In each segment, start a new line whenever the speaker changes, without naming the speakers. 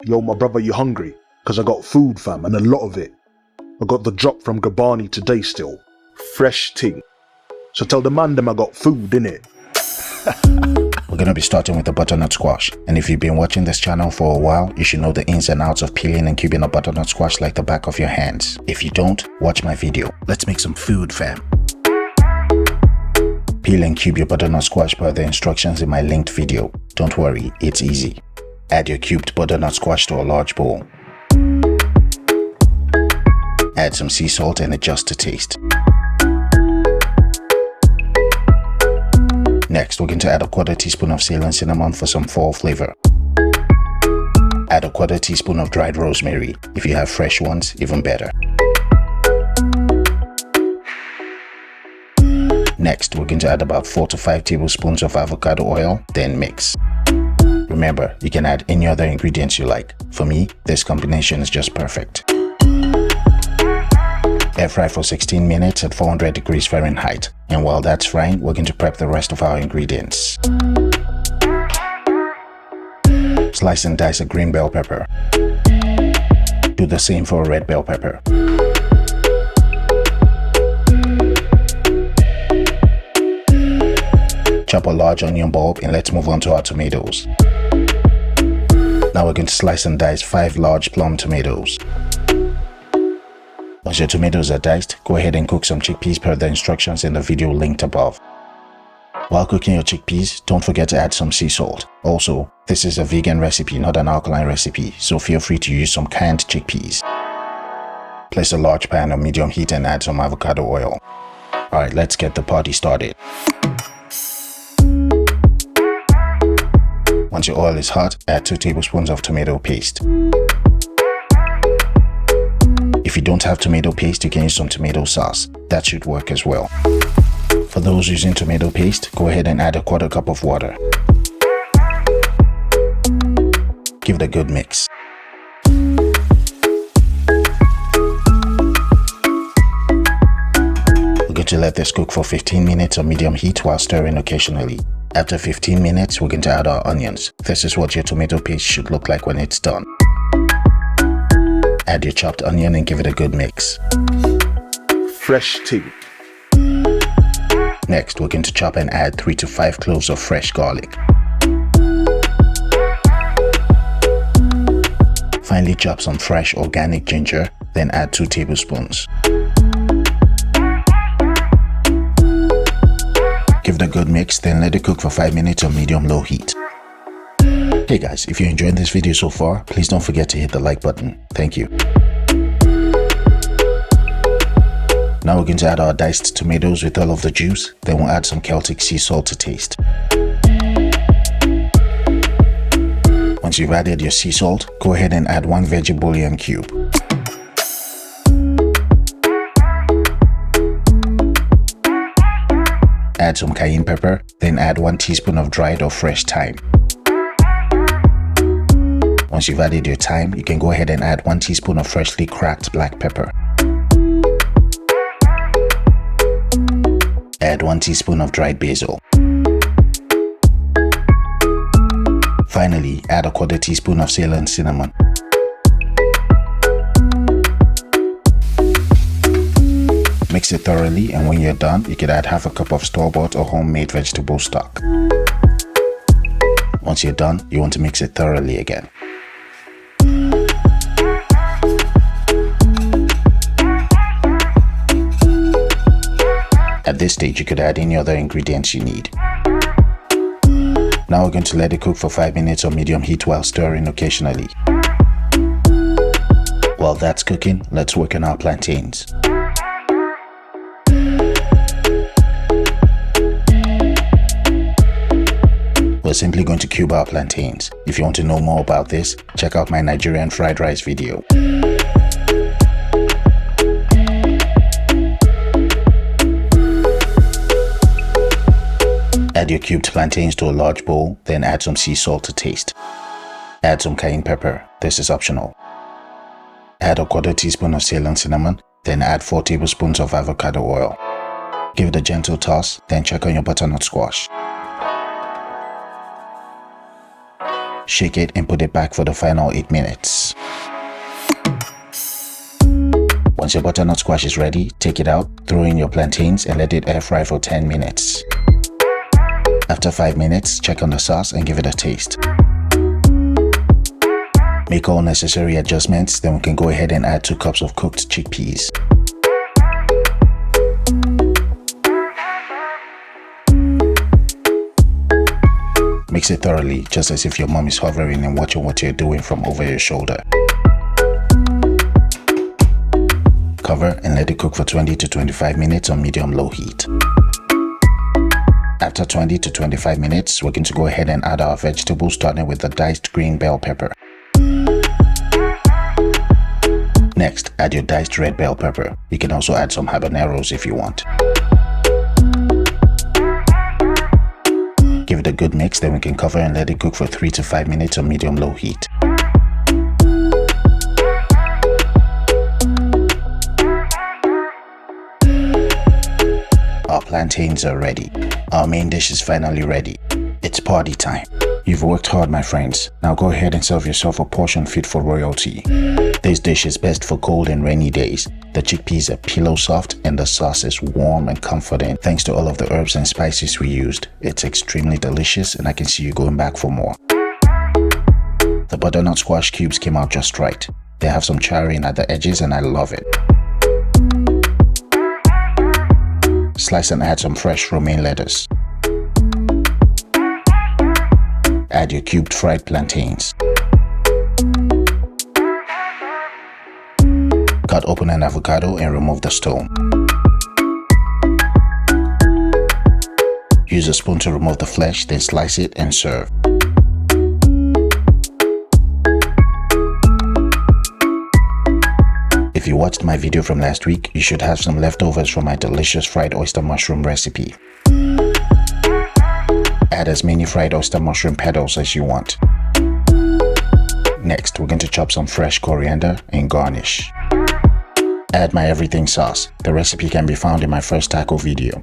Yo, my brother, you hungry? Cause I got food, fam, and a lot of it. I got the drop from Grubanny today still. Fresh ting. So tell the man them I got food, innit?
We're gonna be starting with the butternut squash, and if you've been watching this channel for a while, you should know the ins and outs of peeling and cubing a butternut squash like the back of your hands. If you don't, watch my video. Let's make some food, fam. Peel and cube your butternut squash per the instructions in my linked video. Don't worry, it's easy. Add your cubed butternut squash to a large bowl. Add some sea salt and adjust to taste. Next, we're going to add a 1/4 teaspoon of Ceylon cinnamon for some fall flavor. Add a 1/4 teaspoon of dried rosemary. If you have fresh ones, even better. Next, we're going to add about 4 to 5 tablespoons of avocado oil, then mix. Remember, you can add any other ingredients you like. For me, this combination is just perfect. Air fry for 16 minutes at 400 degrees Fahrenheit. And while that's frying, we're going to prep the rest of our ingredients. Slice and dice a green bell pepper. Do the same for a red bell pepper. Chop a large onion bulb and let's move on to our tomatoes. Now we're going to slice and dice 5 large plum tomatoes. Once your tomatoes are diced, go ahead and cook some chickpeas per the instructions in the video linked above. While cooking your chickpeas, don't forget to add some sea salt. Also, this is a vegan recipe, not an alkaline recipe, so feel free to use some canned chickpeas. Place a large pan on medium heat and add some avocado oil. Alright, let's get the party started. Once your oil is hot, add 2 tablespoons of tomato paste. If you don't have tomato paste, you can use some tomato sauce. That should work as well. For those using tomato paste, go ahead and add a 1/4 cup of water. Give it a good mix. We're going to let this cook for 15 minutes on medium heat while stirring occasionally. After 15 minutes, we're going to add our onions. This is what your tomato paste should look like when it's done. Add your chopped onion and give it a good mix.
Fresh ting.
Next, we're going to chop and add 3 to 5 cloves of fresh garlic. Finally, chop some fresh organic ginger, then add 2 tablespoons. Give it a good mix, then let it cook for 5 minutes on medium-low heat. Hey guys, if you're enjoying this video so far, please don't forget to hit the like button. Thank you. Now we're going to add our diced tomatoes with all of the juice, then we'll add some Celtic sea salt to taste. Once you've added your sea salt, go ahead and add 1 veggie bouillon cube. Add some cayenne pepper, then add 1 teaspoon of dried or fresh thyme. Once you've added your thyme, you can go ahead and add 1 teaspoon of freshly cracked black pepper. Add 1 teaspoon of dried basil. Finally, add a 1/4 teaspoon of Ceylon cinnamon. Mix it thoroughly, and when you're done, you can add half a cup of store-bought or homemade vegetable stock. Once you're done, you want to mix it thoroughly again. At this stage, you could add any other ingredients you need. Now we're going to let it cook for 5 minutes on medium heat while stirring occasionally. While that's cooking, let's work on our plantains. We're simply going to cube our plantains. If you want to know more about this, check out my Nigerian fried rice video. Add your cubed plantains to a large bowl, then add some sea salt to taste. Add some cayenne pepper, this is optional. Add a 1/4 teaspoon of Ceylon cinnamon, then add 4 tablespoons of avocado oil. Give it a gentle toss, then check on your butternut squash. Shake it and put it back for the final 8 minutes. Once your butternut squash is ready, take it out, throw in your plantains and let it air fry for 10 minutes. After 5 minutes, check on the sauce and give it a taste. Make all necessary adjustments, then we can go ahead and add 2 cups of cooked chickpeas. Mix it thoroughly, just as if your mom is hovering and watching what you're doing from over your shoulder. Cover and let it cook for 20 to 25 minutes on medium-low heat. After 20 to 25 minutes, we're going to go ahead and add our vegetables, starting with the diced green bell pepper. Next, add your diced red bell pepper. You can also add some habaneros if you want. Give it a good mix, then we can cover and let it cook for 3 to 5 minutes on medium-low heat. Our plantains are ready. Our main dish is finally ready. It's party time. You've worked hard, my friends. Now go ahead and serve yourself a portion fit for royalty. This dish is best for cold and rainy days. The chickpeas are pillow soft and the sauce is warm and comforting thanks to all of the herbs and spices we used. It's extremely delicious and I can see you going back for more. The butternut squash cubes came out just right. They have some charring at the edges and I love it. Slice and add some fresh romaine lettuce. Add your cubed fried plantains. Cut open an avocado and remove the stone. Use a spoon to remove the flesh, then slice it and serve. If you watched my video from last week, you should have some leftovers from my delicious fried oyster mushroom recipe. Add as many fried oyster mushroom petals as you want. Next, we're going to chop some fresh coriander and garnish. Add my everything sauce. The recipe can be found in my first taco video.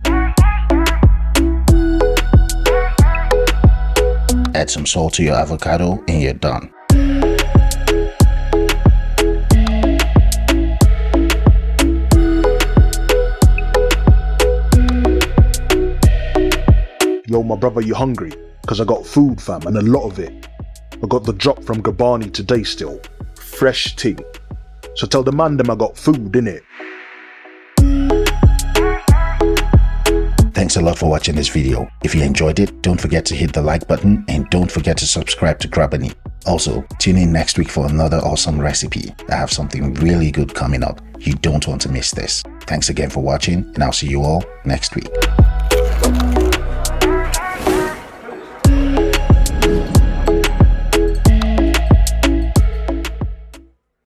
Add some salt to your avocado and you're done.
Yo, my brother, you hungry? Cause I got food, fam, and a lot of it. I got the drop from Grubanny today still. Fresh ting. So tell the man them I got food, innit?
Thanks a lot for watching this video. If you enjoyed it, don't forget to hit the like button and don't forget to subscribe to Grubanny. Also, tune in next week for another awesome recipe. I have something really good coming up. You don't want to miss this. Thanks again for watching and I'll see you all next week.